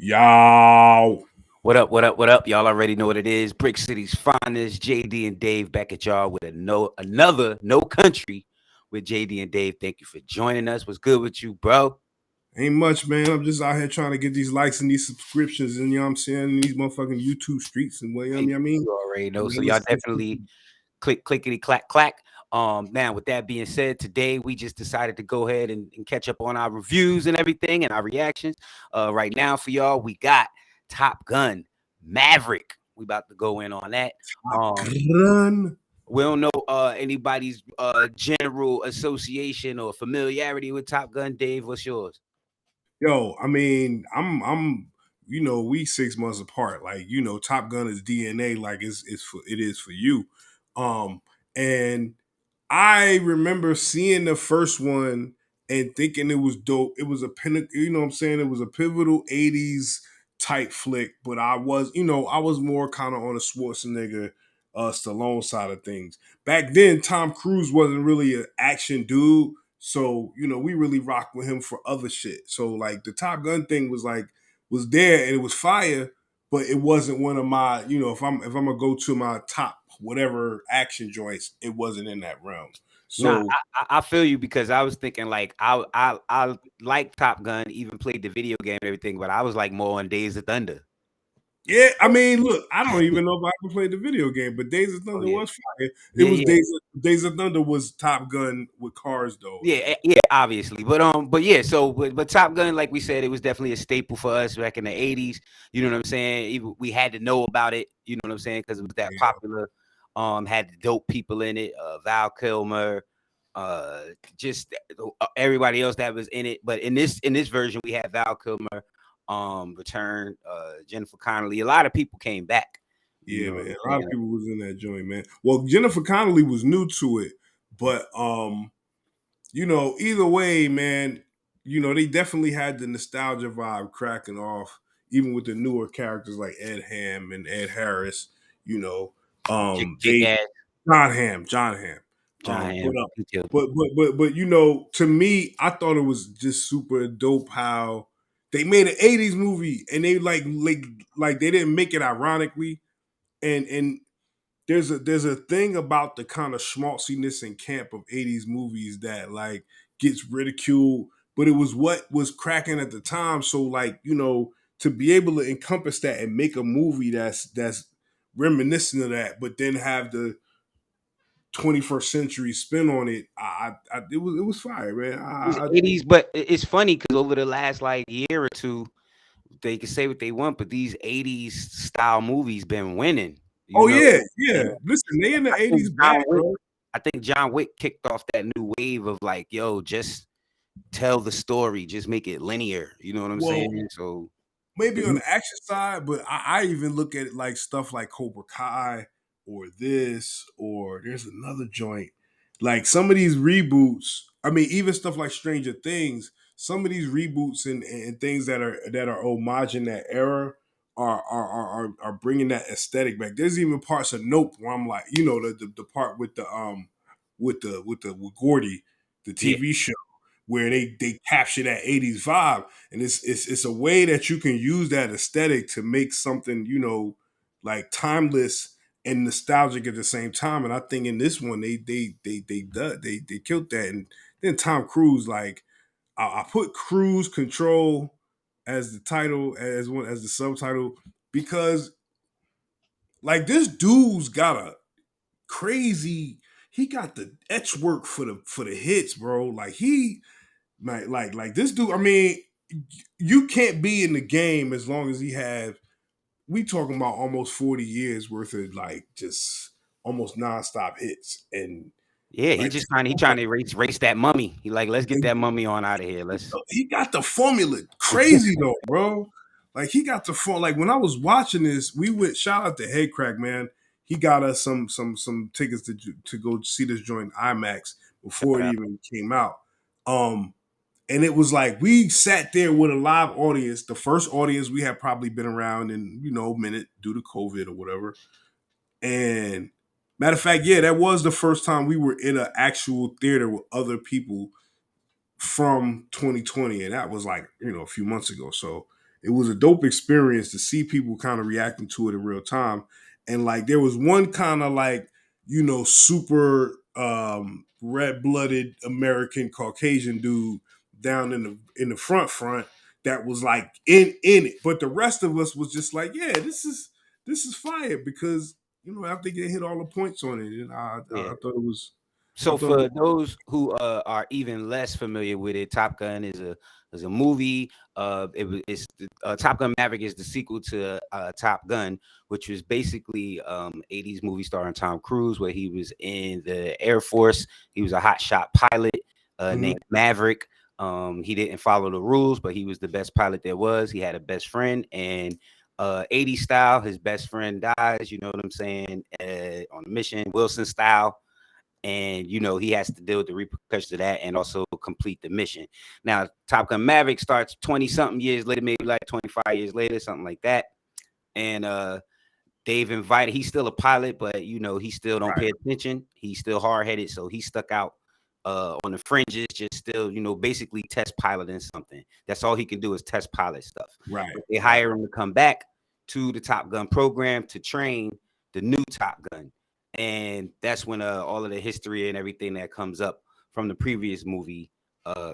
Yo. What up, what up, what up? Y'all already know what it is. Brick City's finest, JD and Dave back at y'all with another No Country with JD and Dave. Thank you for joining us. What's good with you, bro? Ain't much, man. I'm just out here trying to get these likes and these subscriptions and, you know what I'm saying, in these motherfucking YouTube streets and what, you know Hey, what I mean? you already know. So Real y'all estate. definitely clickety clack clack. Now with that being said, today we just decided to go ahead and catch up on our reviews and everything and our reactions. Right now for y'all, we got Top Gun Maverick. We about to go in on that. Um, Run. We don't know anybody's general association or familiarity with Top Gun. Dave, what's yours? Yo, I mean, we 6 months apart. Like, Top Gun is DNA, like it is for you. Um, and I remember seeing the first one and thinking it was dope. It was a pinnacle, you know what I'm saying? It was a pivotal 80s type flick, but I was more kind of on the Schwarzenegger Stallone side of things. Back then, Tom Cruise wasn't really an action dude. So, we really rocked with him for other shit. So like the Top Gun thing was there and it was fire, but it wasn't one of my, if I'm gonna go to my top whatever action joints, it wasn't in that realm. Nah, So I feel you because I was thinking like I like Top Gun, even played the video game and everything, but I was like more on Days of Thunder. yeah, I mean, look, I don't even know if I ever played the video game, but Days of Oh Thunder yeah, was fire. It yeah, was yeah. Days of Thunder was Top Gun with cars though. Yeah, yeah, obviously, but yeah. So, but Top Gun, like we said, it was definitely a staple for us back in the '80s. You know what I'm saying? Even we had to know about it. You know what I'm saying? Because it was that Yeah. popular. Had the dope people in it. Val Kilmer, uh, just everybody else that was in it. But in this version, we had Val Kilmer, return, Jennifer Connelly. A lot of people came back. You Yeah, know what man. I'm A lot saying? of people was in that joint, man. Well, Jennifer Connelly was new to it, but either way, man, they definitely had the nostalgia vibe cracking off, even with the newer characters like Ed Ham and Ed Harris, you know. Kick They ass, John Ham. John But Hamm. He killed it. to me, I thought it was just super dope how they made an 80s movie and they like they didn't make it ironically. And there's a thing about the kind of schmaltziness and camp of 80s movies that like gets ridiculed, but it was what was cracking at the time. So like, to be able to encompass that and make a movie that's reminiscent of that, but then have the 21st century spin on it, it was fire, man. It was 80s, but it's funny because over the last like year or two, they can say what they want, but these 80s style movies been winning. You Oh know, yeah, and yeah. Listen, they in the I think 80s John back, Wick, bro. I think John Wick kicked off that new wave of like, yo, just tell the story, just make it linear. You know what I'm Well, saying? So maybe the on new, the action side, but I even look at it like stuff like Cobra Kai or this, or there's another joint. Like some of these reboots, I mean, even stuff like Stranger Things, some of these reboots and things that are homage in that era are bringing that aesthetic back. There's even parts of Nope where I'm like, the part with with Gordy, the yeah, TV show where they capture that 80s vibe, and it's a way that you can use that aesthetic to make something like timeless and nostalgic at the same time. And I think in this one they killed that. And then Tom Cruise, like, I put Cruise Control as the title, as the subtitle, because like this dude's got a crazy, he got the etch work for the hits, bro. Like like this dude. I mean, you can't be in the game as long as he have. We talking about almost 40 years worth of like just almost nonstop hits and yeah. He like just trying to race that mummy. He like, let's get that mummy on out of here. Let's. he got the formula crazy though, bro. Like he got the form. Like when I was watching this, we went. Shout out to Headcrack, man. He got us some tickets to go see this joint IMAX before Shout it out. even came out. Um, and it was like we sat there with a live audience, the first audience we had probably been around in a minute due to COVID or whatever. And matter of fact, yeah, that was the first time we were in an actual theater with other people from 2020, and that was like a few months ago. So it was a dope experience to see people kind of reacting to it in real time. And like there was one kind of like, super red blooded American Caucasian dude down in the front that was like in it. But the rest of us was just like, yeah, this is fire because I think they hit all the points on it. And Yeah. I thought it was I So thought it for was those who are even less familiar with it, Top Gun is a movie. Top Gun Maverick is the sequel to Top Gun, which was basically 80s movie starring Tom Cruise, where he was in the Air Force. He was a hotshot pilot Mhm. named Maverick. He didn't follow the rules, but he was the best pilot there was. He had a best friend, and 80s style, his best friend dies. You know what I'm saying? On a mission, Wilson style, and he has to deal with the repercussions of that and also complete the mission. Now Top Gun Maverick starts 20 something years later, maybe like 25 years later, something like that. And they've invited, he's still a pilot, but he still don't Right, pay attention. He's still hard-headed, so he stuck out on the fringes, just still basically test piloting something. That's all he can do is test pilot stuff. right, But they right, hire him to come back to the Top Gun program to train the new Top Gun. And that's when all of the history and everything that comes up from the previous movie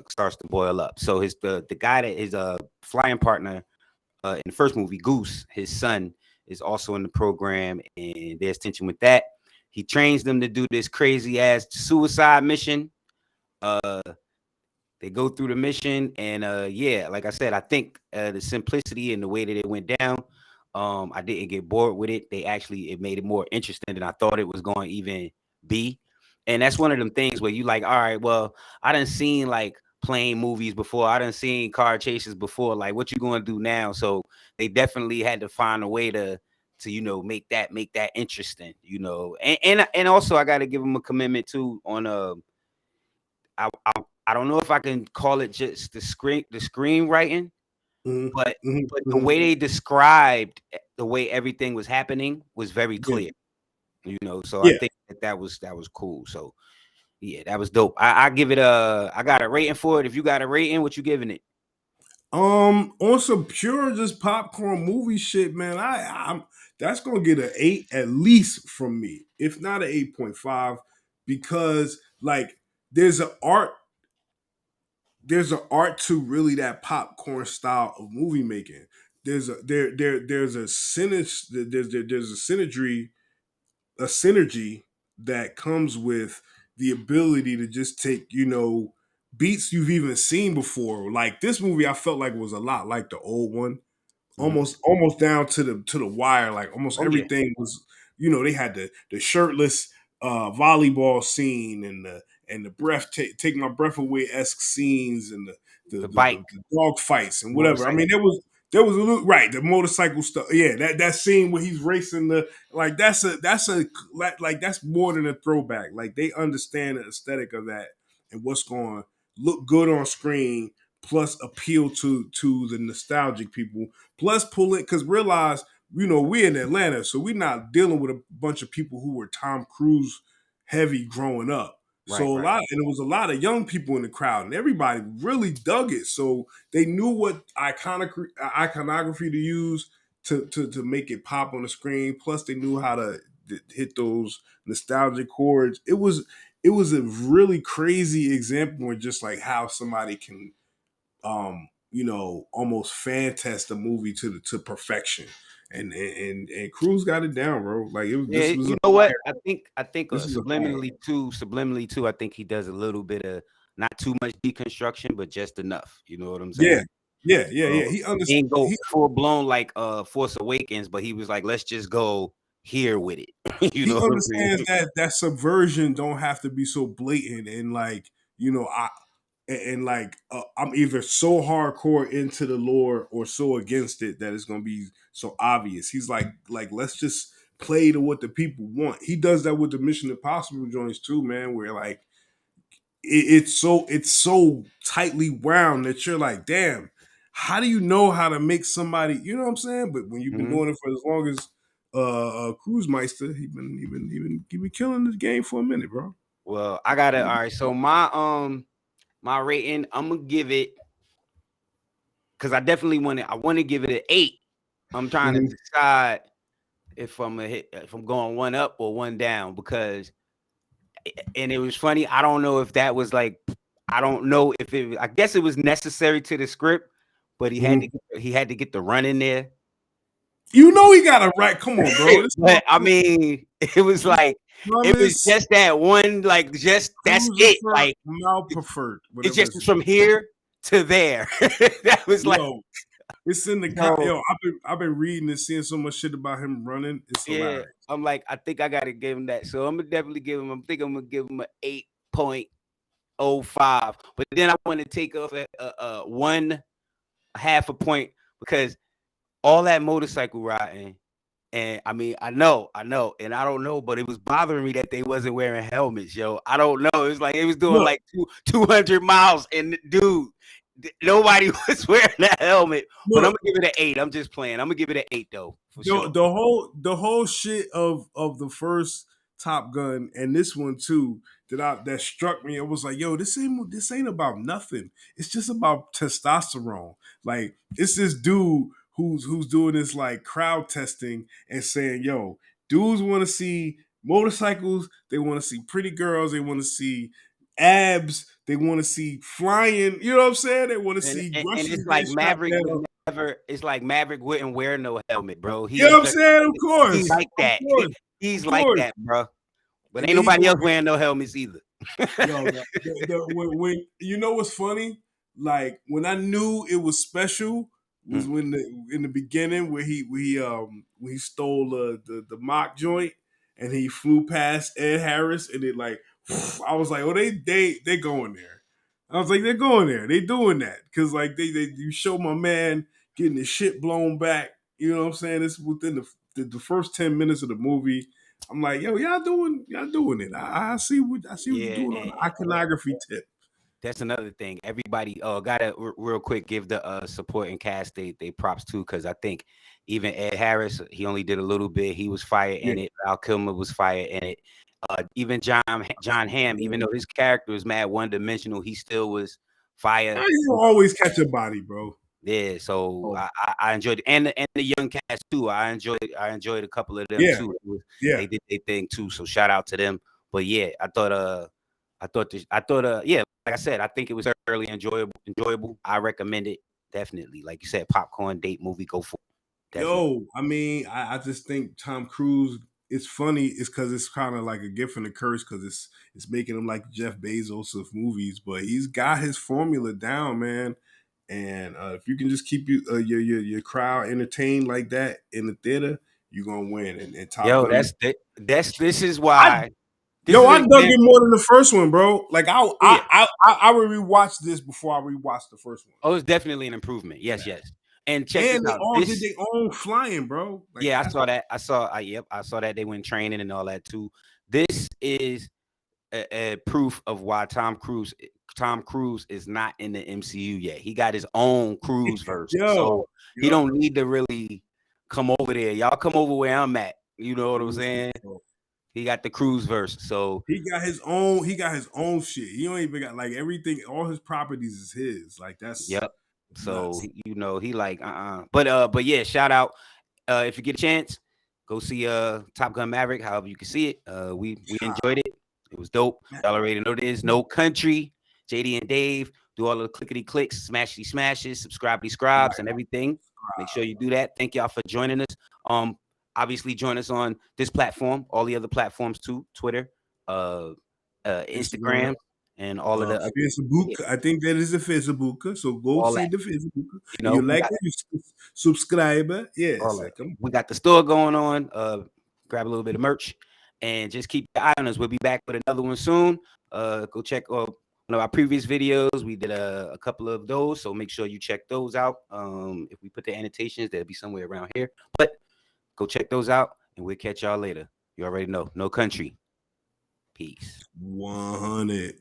starts to boil up. So the guy that is a flying partner in the first movie, Goose, his son, is also in the program, and there's tension with that. He trains them to do this crazy ass suicide mission. Uh, they go through the mission, and yeah, like I said, I think the simplicity and the way that it went down, I didn't get bored with it. It made it more interesting than I thought it was going to even be. And that's one of them things where you like, all right, well, I done seen like plane movies before. I done seen car chases before. Like, what you going to do now? So they definitely had to find a way to make that interesting. And also I got to give them a commitment too on I don't know if I can call it just the screenwriting, hmm but hmm the hmm way they described the way everything was happening was very yeah, clear. So I yeah. think that was cool. So yeah, that was dope. I give it I got a rating for it. If you got a rating, what you giving it? On some pure just popcorn movie shit, man. I'm That's gonna get an 8 at least from me, if not an 8.5, because like there's an art there's an art to really that popcorn style of movie making. There's a there's a synergy that comes with the ability to just take, beats you've even seen before. Like this movie, I felt like was a lot like the old one, Mhm. almost down to the wire. Like almost Oh yeah, everything was, they had the shirtless volleyball scene and the take my breath away esque scenes and the bike, the dog fights and whatever. I mean, motorcycle. there was a little right the motorcycle stuff. Yeah, that scene where he's racing like that's more than a throwback. Like they understand the aesthetic of that and what's going to look good on screen, plus appeal to the nostalgic people, plus pull it because realize we're in Atlanta, so we're not dealing with a bunch of people who were Tom Cruise heavy growing up. Right, So right. there was a lot of young people in the crowd, and everybody really dug it. So they knew what iconography to use to make it pop on the screen. Plus, they knew how to hit those nostalgic chords. It was a really crazy example of just like how somebody can almost fan test a movie to perfection. And Cruz got it down, bro. Like this Yeah, was a you know what? fire. I think This is a fire. subliminally too. I think he does a little bit of not too much deconstruction, but just enough. You know what I'm Yeah, saying? yeah, yeah, yeah. So he ain't go full blown like Force Awakens, but he was like, let's just go here with it. You he know what I'm understands saying? that subversion don't have to be so blatant and like I and like I'm either so hardcore into the lore or so against it that it's gonna be so obvious. He's like let's just play to what the people want. He does that with the Mission Impossible joints too, man. Where like it's so tightly wound that you're like, damn, how do you know how to make somebody? You know what I'm saying? But when you've been Mhm. doing it for as long as Cruise Meister, he been killing this game for a minute, bro. Well, I got it. All right. So my rating, I'm gonna give it because I definitely want to give it an 8. I'm trying to decide if I'm going one up or one down, because, and it was funny. I don't know if that was like, I don't know if it. I guess it was necessary to the script, but he had to get the run in there. You know he got a right. Come on, bro. But I mean, it was like it was just that one, like just that's it. Like Malpreferred. It's just from here to there. That was like, it's in the I've been reading and seeing so much shit about him running. It's hilarious. I'm like, I think I gotta give him that. So I'm gonna definitely give him. I'm gonna give him an 8.05. But then I want to take off a 1/2 a point, because all that motorcycle riding, and I mean, I know, and I don't know, but it was bothering me that they wasn't wearing helmets, yo. I don't know. It was like it was doing like 200 miles, and dude, nobody was wearing that helmet. But I'm gonna give it an 8. I'm just playing. I'm gonna give it an 8 though, for sure. The whole shit of the first Top Gun and this one too that struck me. It was like, yo, this ain't about nothing. It's just about testosterone. Like, it's this dude who's doing this like crowd testing and saying, yo, dudes want to see motorcycles, they want to see pretty girls, they want to see abs, they want to see flying. You know what I'm saying? They want to see Russian. And it's like Maverick would never. It's like Maverick wouldn't wear no helmet, bro. You know what I'm saying? Of course, he's like that. He's like that, bro. But and ain't nobody else wearing no helmets either. Yo, when you know what's funny? Like, when I knew it was special was when in the beginning where he stole the mock joint and he flew past Ed Harris, and it like, I was like, oh, they going there. I was like, they're going there. They doing that because like you show my man getting his shit blown back. You know what I'm saying? It's within the first 10 minutes of the movie. I'm like, yo, y'all doing it. I see what you're doing on the iconography tip. That's another thing. Everybody gotta real quick give the supporting cast they props too, because I think even Ed Harris, he only did a little bit. He was fired in it. Val Kilmer was fired in it. Even John Hamm, even though his character was mad one-dimensional, he still was fired. You always catch a body, bro. Yeah, so I enjoyed it. And the young cast too. I enjoyed a couple of them too. They did their thing too. So shout out to them. But yeah, I thought yeah, like I said, I think it was thoroughly enjoyable. I recommend it, definitely. Like you said, popcorn date movie, go for it. Definitely. Yo, I mean, I just think Tom Cruise, it's funny, it's because it's kind of like a gift and a curse, because it's making him like Jeff Bezos of movies, but he's got his formula down, man. And if you can just keep your crowd entertained like that in the theater, you're gonna win. And Top Gun. This is why. I dug it more than the first one, bro. Like I would rewatch this before I rewatched the first one. Oh, it's definitely an improvement. Yes. And check this out. They all did their own flying, bro. Like, yeah, I saw that. I saw that they went training and all that too. This is a proof of why Tom Cruise is not in the MCU yet. He got his own Crooze verse, so he don't need to really come over there. Y'all come over where I'm at. You know what I'm saying? He got the Crooze verse, so he got his own. He got his own shit. He don't even got like everything. All his properties is his. Like that's So you know he like But yeah, shout out. If you get a chance, go see Top Gun Maverick. However you can see it. We enjoyed it. It was dope. Y'all already know this. No Country, JD and Dave do all the clickety clicks, smashy smashes, subscribe scribes, and everything. Make sure you do that. Thank y'all for joining us. Obviously join us on this platform, all the other platforms too, Twitter, Instagram, and all of the Facebook. I think that is a Facebook. So go see the Facebook. You like it, you subscribe. Yeah, we got the store going on. Grab a little bit of merch and just keep your eye on us. We'll be back with another one soon. Go check one of our previous videos. We did a couple of those, so make sure you check those out. If we put the annotations, they'll be somewhere around here. But go check those out, and we'll catch y'all later. You already know. No Country. Peace. 100.